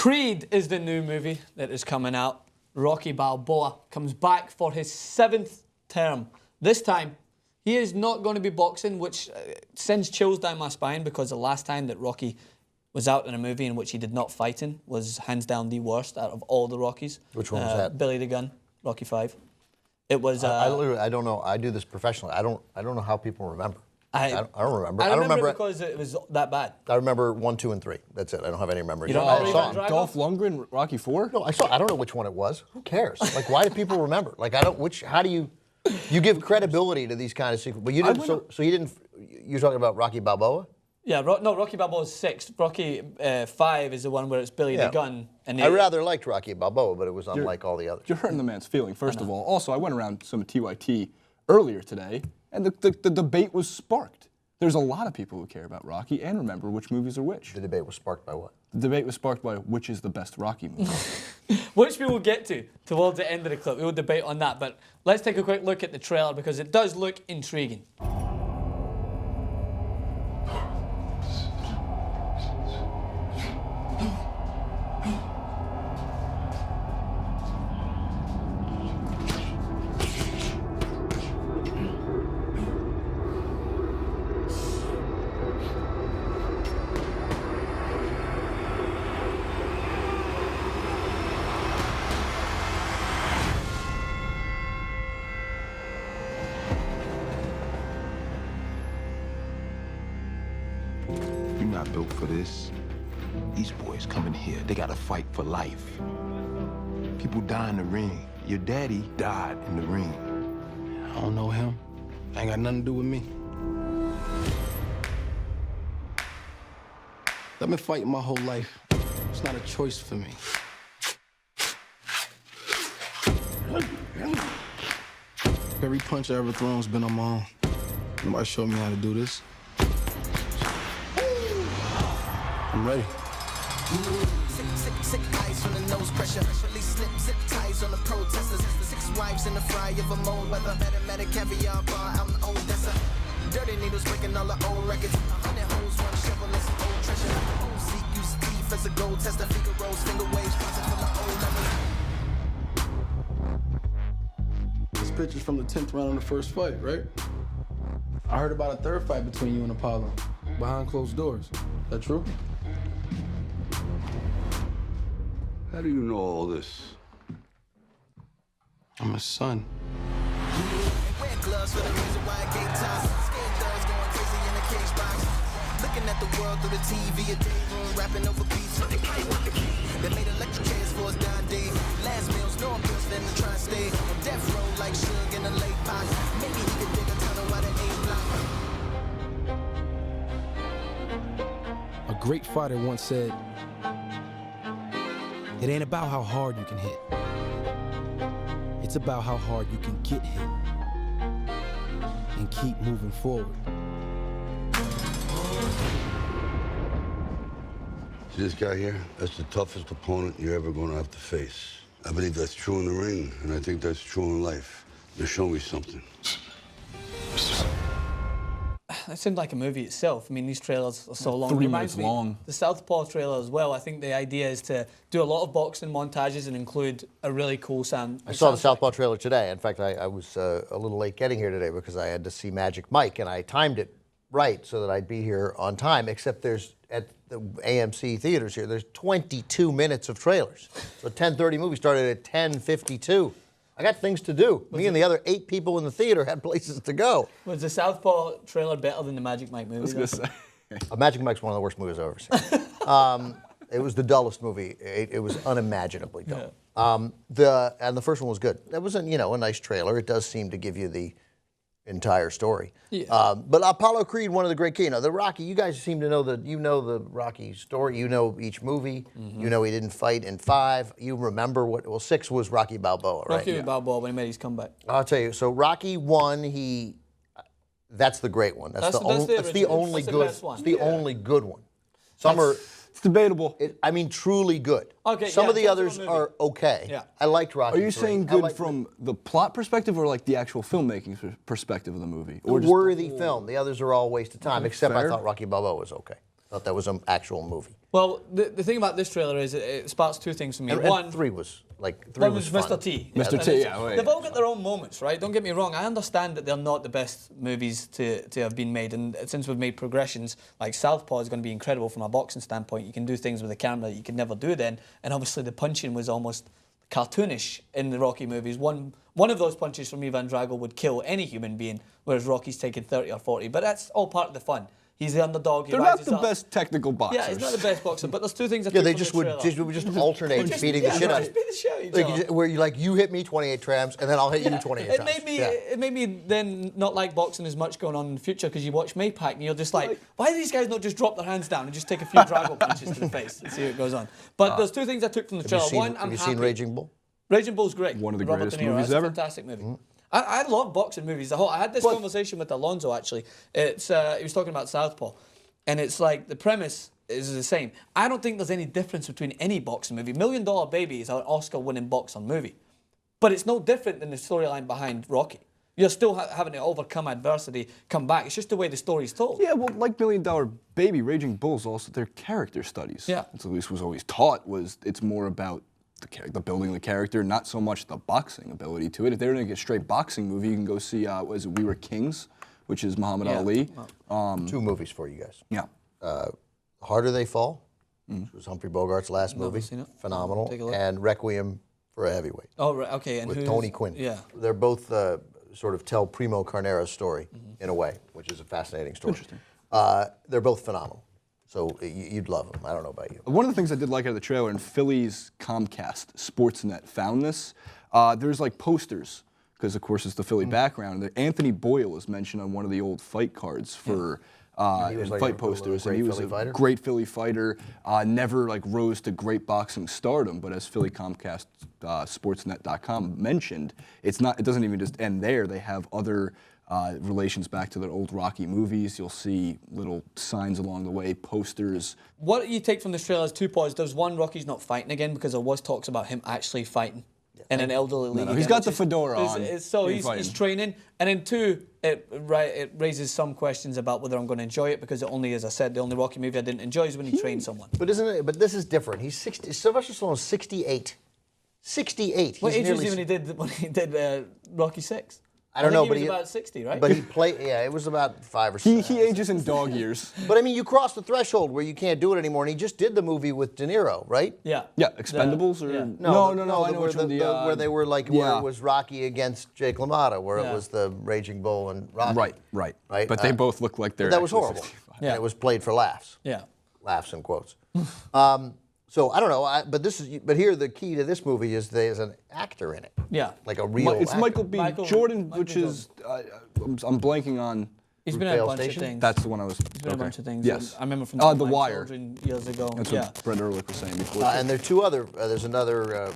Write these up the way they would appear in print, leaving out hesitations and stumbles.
Creed is the new movie that is coming out. Rocky Balboa comes back for his 7th term. This time, he is not going to be boxing, which sends chills down my spine because the last time that Rocky was out in a movie in which he did not fight in was hands down the worst out of all the Rockies. Which one was that? Billy the Gun, Rocky 5. It was. I literally, I don't know. I do this professionally. I don't know how people remember. I don't remember. I remember it because it was that bad. I remember 1, 2, and 3. That's it. I don't have any memories. You don't I remember saw Ivan Drago? Dolph Lundgren, Rocky 4? No, I saw. I don't know which one it was. Who cares? Like, why do people remember? Like, I don't. Which? How do you? You give credibility to these kind of sequels, but you didn't. So you didn't. You're talking about Rocky Balboa? Yeah, no, Rocky Balboa is 6th. Rocky 5 is the one where it's Billy the Gun. And I rather liked Rocky Balboa, but it was unlike all the others. You're hurting the man's feeling, first of all. Also, I went around some TYT earlier today, and the debate was sparked. There's a lot of people who care about Rocky and remember which movies are which. The debate was sparked by what? The debate was sparked by which is the best Rocky movie. Which we will get to towards the end of the clip. We will debate on that, but let's take a quick look at the trailer because it does look intriguing. You're not built for this. These boys coming here, they gotta fight for life. People die in the ring. Your daddy died in the ring. I don't know him. Ain't got nothing to do with me. I've been fighting my whole life. It's not a choice for me. Every punch I ever thrown's been on my own. Nobody showed me how to do this. I'm ready. Sick eyes from the nose pressure. Release slip zip ties on the protesters. 6 wives in the fry of a mold weather. Medic caviar bar out in Odessa. Dirty needles breaking all the old records. 100 hoes, one shovel, and some old treasure. Old Zeke used teeth as a gold tester. Finger rolls, finger waves, bouncing from the old memories. This picture's from the 10th round of the first fight, right? I heard about a 3rd fight between you and Apollo, behind closed doors. That true? How do you know all this? I'm his son. Wear gloves for the reason why I gave time. Scared thugs going crazy in the cage box. Looking at the world through the TV, a day room, rapping over beats. They made electric chairs for us down day. Last meals, no pills for them to try and stay. On death row like Suge in a lake pot. Maybe he could dig a tunnel out of A block. A great fighter once said, "It ain't about how hard you can hit. It's about how hard you can get hit and keep moving forward." See this guy here? That's the toughest opponent you're ever going to have to face. I believe that's true in the ring, and I think that's true in life. Now show me something. It seemed like a movie itself. I mean, these trailers are so long. 3 It reminds minutes me- long. The Southpaw trailer as well. I think the idea is to do a lot of boxing montages and include a really cool sound. I saw the Southpaw trailer today. In fact, I was a little late getting here today because I had to see Magic Mike, and I timed it right so that I'd be here on time, except there's, at the AMC theaters here, there's 22 minutes of trailers. So 10:30 movie started at 10:52. I got things to do. Me and the other 8 people in the theater had places to go. Was the Southpaw trailer better than the Magic Mike movie? I was going to say. Magic Mike's one of the worst movies I've ever seen. It was the dullest movie. It was unimaginably dull. And the first one was good. That was a nice trailer. It does seem to give you the entire story. Yeah. But Apollo Creed, one of the great the Rocky. You guys seem to know the Rocky story. You know each movie. Mm-hmm. You know he didn't fight in 5. You remember what? Well, 6 was Rocky Balboa, right? Rocky Balboa when he made his comeback. I'll tell you. So Rocky 1, that's the great one. That's the only best one. It's the only good one. Some are. It's debatable. I mean, truly good. Okay, Some yeah, of the that's others the movie. are okay. Yeah. I liked Rocky. Are you 3. saying I good liked from the plot perspective or like the actual filmmaking perspective of the movie? a Or just worthy film? The others are all a waste of time, except I fair. thought Rocky Balboa was okay. thought that was an actual movie. Well, the thing about this trailer is it sparks two things for me. And One, 3 was one was was fun. Mr. T. Mr. T, yeah, wait. They've all got their own moments, right? Don't get me wrong. I understand that they're not the best movies to have been made, and since we've made progressions, like Southpaw is going to be incredible from a boxing standpoint. You can do things with the camera that you could never do then, and obviously the punching was almost cartoonish in the Rocky movies. One of those punches from Ivan Drago would kill any human being, whereas Rocky's taking 30 or 40. But that's all part of the fun. He's the underdog. They're not the best technical boxers. Yeah, he's not the best boxer, but there's two things I Yeah, took they from just the would trailer. just alternate beating the shit out of beat the shit out of each like, other. where you hit me 28 times, and then I'll hit you 28 It times. made me it made me then not like boxing as much going on in the future, because you watch Maypac and you're just like, why do these guys not just drop their hands down and just take a few Drago punches to the face and see what goes on? But there's two things I took from the trailer. One, Have you seen Raging Bull? Raging Bull's great. One of the Robert greatest De Niro. movies That's ever. A fantastic movie. I love boxing movies. I had this conversation with Alonso actually. It's he was talking about Southpaw, and it's like the premise is the same. I don't think there's any difference between any boxing movie. $1 Million Baby is an Oscar-winning boxing movie, but it's no different than the storyline behind Rocky. You're still having to overcome adversity, come back. It's just the way the story's told. Yeah, well, like $1 Million Baby, Raging Bull's also their character studies. Yeah. That's at least was always taught, was it's more about the building the character, not so much the boxing ability to it. If they're going to get a straight boxing movie, you can go see, We Were Kings, which is Muhammad Ali. 2 movies for you guys. Yeah. Harder They Fall, which was Humphrey Bogart's last movie. seen it. Phenomenal. Take a look. And Requiem for a Heavyweight Oh, right, okay. And with who's- Tony Quinn. Yeah. They're both sort of tell Primo Carnera's story in a way, which is a fascinating story. Interesting. They're both phenomenal. So you'd love them. I don't know about you. One of the things I did like out of the trailer, and Philly's Comcast Sportsnet found this, there's like posters, because of course it's the Philly background. Anthony Boyle is mentioned on one of the old fight cards for He was in like fight a posters, great and he was Philly a fighter? great Philly fighter. Never like rose to great boxing stardom, but as Philly Comcast Sportsnet.com mentioned, it's not. It doesn't even just end there. They have other relations back to their old Rocky movies. You'll see little signs along the way, posters. What you take from this trailer is 2 positives. One, Rocky's not fighting again, because there was talks about him actually fighting in an elderly league. No, he's again, got which the is- fedora on. So He's he's training. And then 2, it raises some questions about whether I'm going to enjoy it, because it only, as I said, the only Rocky movie I didn't enjoy is when he trained someone. But isn't it? But this is different. He's 60. Sylvester Stallone's 68. 68. What He's age was nearly he when he did Rocky 6? I don't know, he but was he about 60, right? But he played. Yeah, it was about 5 or 6. He ages in dog years. But I mean, you cross the threshold where you can't do it anymore. And he just did the movie with De Niro, right? yeah. Yeah, Expendables or yeah. no. I know where which one. where they were like where yeah. it was Rocky against Jake LaMotta, where Yeah. it was the Raging Bull and Rocky. Right. Right, But they both look like they're. That was actually horrible. 65. And it was played for laughs. Yeah. Laughs in quotes. So I don't know, but here the key to this movie is there's an actor in it. Yeah. Like a real. It's actor. Michael B. Michael- Jordan, Michael which is I'm blanking on. He's been in a Fruitvale bunch Station? of things. That's the one I was. He's been in a okay. bunch of things. Yes. I remember from The My Wire. Children years ago. That's yeah. what Brent Ehrlich was saying before. And there are 2 other. There's another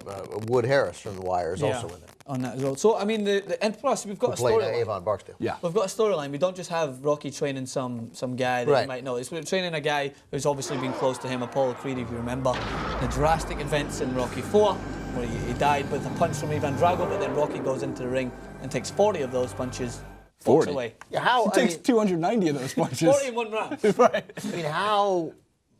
Wood Harris from The Wire is also in there. On that as well. So I mean, and plus we've got Who a played storyline. Avon Barksdale. Yeah. We've got a storyline. We don't just have Rocky training some guy that Right. you might know. We're training a guy who's obviously been close to him, Apollo Creed, if you remember. The drastic events in Rocky 4, where he died with a punch from Ivan Drago, but then Rocky goes into the ring and takes 40 of those punches. 40? Walks away. Yeah, how? He takes 290 of those punches. 40 in 1 round. Right. I mean, how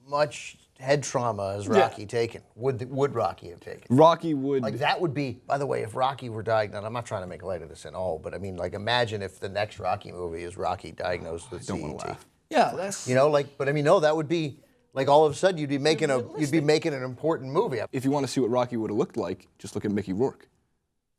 much head trauma has Rocky taken? Would Rocky have taken? Rocky would. Like that would be, by the way, if Rocky were diagnosed, I'm not trying to make light of this at all, but I mean, like imagine if the next Rocky movie is Rocky diagnosed with don't want CET. to laugh. Yeah, that's. You know, like, but I mean, no, that would be, like all of a sudden you'd be making an important movie. If you want to see what Rocky would have looked like, just look at Mickey Rourke.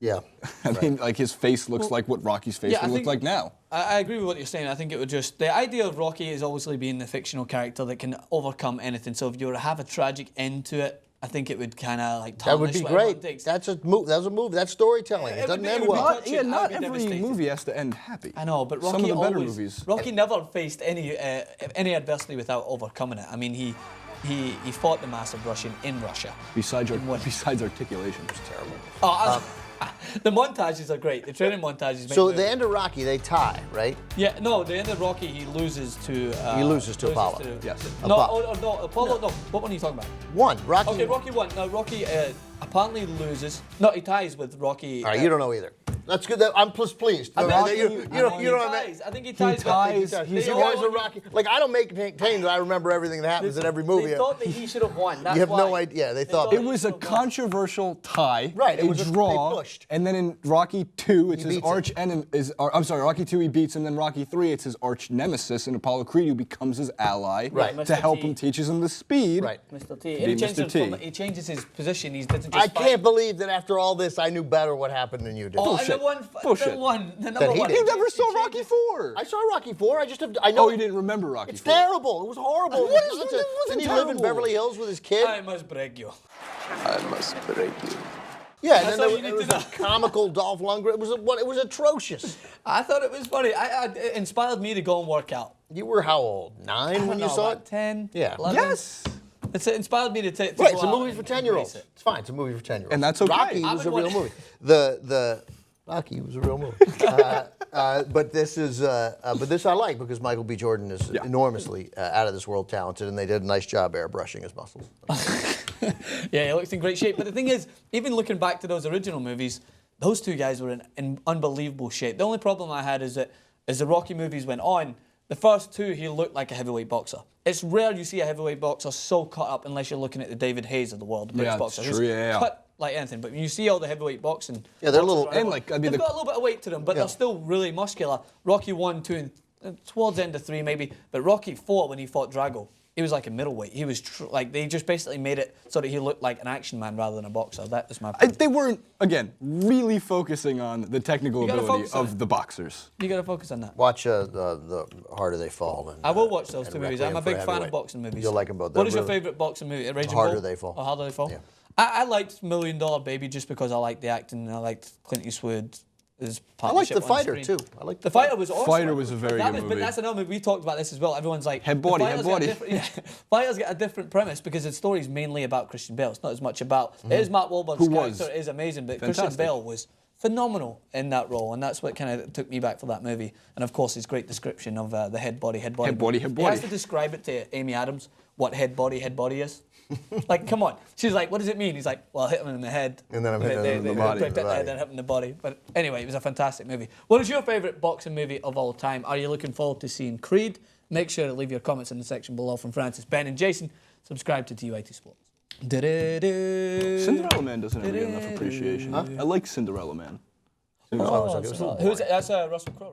Yeah. I mean, like his face looks like what Rocky's face Yeah, I would look think- like now. I agree with what you're saying. I think it would just the idea of Rocky is obviously being the fictional character that can overcome anything. So if you were to have a tragic end to it, I think it would kind of like That would tarnish be what everyone great. thinks. That's a movie. That's storytelling. It doesn't end it would be well. touching. Yeah, not I'd be every devastated. movie has to end happy. I know, but Rocky Some of the better always, movies. Rocky never faced any adversity without overcoming it. I mean, he fought the massive Russian in Russia. Besides what? articulation, was terrible. Oh, the montages are great. The training montages. Make So me- at the end of Rocky, they tie, right? Yeah, no, the end of Rocky, he loses to. He loses to Apollo. Yes. No, Apollo. no, Apollo. No, what one are you talking about? One. Rocky. Okay, Rocky won. No, Rocky apparently loses. No, he ties with Rocky. All right, you don't know either. That's good. I'm pleased. I No, think you he don't have ties. I think he ties. He's always a Rocky. Like I don't maintain that I remember everything that happens in every movie. They thought that he should have won. That's You have why. no idea. Yeah, they thought It was a controversial tie, Right, it a was a- they draw, pushed. and then in Rocky 2, it's his beats him. arch enemy. I'm sorry, Rocky 2 he beats him. Then Rocky 3, it's his arch nemesis, and Apollo Creed who becomes his ally Right. to Mr. help T. him, teaches him the speed. Right. Mr. T. Beat He Mr. changes his position. He doesn't just I fight. can't believe that after all this, I knew better what happened than you did. Oh, and the Bullshit. the number he one. did. You never saw He Rocky changes- 4. I saw Rocky 4. I know. Oh, you didn't remember Rocky It's 4. terrible. It was horrible. What is- It was it wasn't Didn't he live in terrible. Beverly Hills with his kid? I must break you. I must break you. Yeah, and That's then all you there need was to a know. comical Dolph Lundgren. It was atrocious. I thought it was funny. It inspired me to go and work out. You were how old? 9 when you saw it? 10. Yeah. 11. Yes. It inspired me to take. Right, it's a movie for 10-year-olds. It's fine. It's a movie for 10-year-olds. And that's okay. Rocky I was would a real want- movie. The Rocky was a real movie. But this is, but this I like because Michael B. Jordan is enormously out of this world talented, and they did a nice job airbrushing his muscles. Yeah, he looks in great shape. But the thing is, even looking back to those original movies, those two guys were in unbelievable shape. The only problem I had is that as the Rocky movies went on, the first two, he looked like a heavyweight boxer. It's rare you see a heavyweight boxer so cut up unless you're looking at the David Hayes of the world, the British Yeah, boxer. it's who's true, yeah. cut like anything. But when you see all the heavyweight boxing, Yeah, they're boxers little- around the and, world, like, I mean, they've the- got a little bit of weight to them, but they're still really muscular. Rocky 1, 2, and towards the end of 3 maybe. But Rocky 4, when he fought Drago, he was like a middleweight. He was like they just basically made it so that he looked like an action man rather than a boxer. That was my point. They weren't, again, really focusing on the technical gotta ability focus on of it. the boxers. You got to focus on that. Watch the Harder They Fall. And, I will watch those and two movies. Requiem I'm a for big fan of Heavyweight. boxing movies. You'll like them both. What They're is your really- favourite boxing movie? Raging Harder Bull? They Fall. Or Harder They Fall? Yeah. I liked $1 Million Baby just because I liked the acting and I liked Clint Eastwood. I like The Fighter, too. I like The Fighter was awesome. Fighter was a very good But movie. that's another movie. We talked about this as well. Everyone's like, Head The body, Fighter's head got a body. different- yeah. Fighter's got a different premise because the story's mainly about Christian Bale. It's not as much about. It is Mark Wahlberg's Who was character is amazing, but Christian fantastic. Bale was phenomenal in that role, and that's what kind of took me back for that movie. And of course, his great description of the head body. Head body, head He has body. to describe it to Amy Adams what head body is. Like, come on. She's like, what does it mean? He's like, well, I hit him in the head. And then I'm hitting him in the body. Protect the head, then hit him in the body. But anyway, it was a fantastic movie. What is your favourite boxing movie of all time? Are you looking forward to seeing Creed? Make sure to leave your comments in the section below. From Francis, Ben, and Jason, subscribe to TYT Sports. Cinderella Man doesn't ever get enough appreciation. I like Cinderella Man. It was okay. It was a little Who's it? That's Russell Crowe, right?